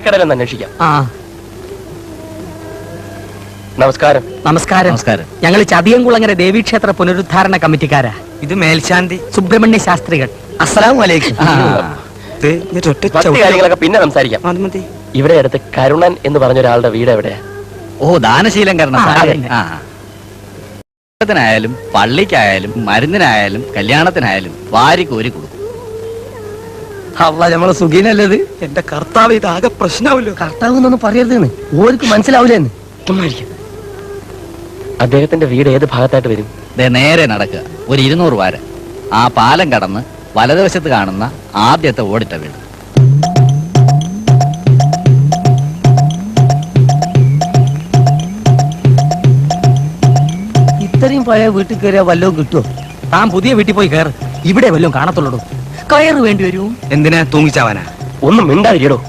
കടലെന്ന് അന്വേഷിക്കാം. നമസ്കാരം. നമസ്കാരം. നമസ്കാരം. ഞങ്ങൾ ചതിയംകുളങ്ങര ദേവീക്ഷേത്ര പുനരുദ്ധാരണ കമ്മിറ്റിക്കാരാ. ഇത് മേൽശാന്തി സുബ്രഹ്മണ്യ ശാസ്ത്രികൾ. അസ്സലാമു അലൈക്കും. കാര്യങ്ങളൊക്കെ പിന്നെ സംസാരിക്കാം. ഇവിടെ അടുത്ത് കരുണൻ എന്ന് പറഞ്ഞ ഒരാളുടെ വീട് എവിടെയാ? ഓ, ദാനശീലം ായാലും പള്ളിക്കായാലും മരുന്നിനായാലും കല്യാണത്തിനായാലും വാരി കോരി കൊടുക്കും. നമ്മളെ സുഖീനല്ലത്. എന്റെ കർത്താവ് ഇതാകെ പ്രശ്നമാവല്ലോ. കർത്താവ് എന്നൊന്നും പറയരുതെന്ന് ഓർക്ക് മനസ്സിലാവില്ലെന്ന്. അദ്ദേഹത്തിന്റെ വീട് ഏത് ഭാഗത്തായിട്ട് വരും? നേരെ നടക്കുക ഒരു 200 വാര ആ പാലം കടന്ന് വലതുവശത്ത് കാണുന്ന ആദ്യത്തെ ഓടിട്ട വീട്. ഇത്രയും പഴയ വീട്ടിൽ കയറിയാ വല്ലതും കിട്ടുമോ? താൻ പുതിയ വീട്ടിൽ പോയി കയറ്. ഇവിടെ വല്ലതും കാണത്തുള്ളൂ. കയറ് വേണ്ടി വരൂ. എന്തിനാ തൂങ്ങിച്ചാവാനാ? ഒന്നും മിണ്ടാതിരിക്കടോ.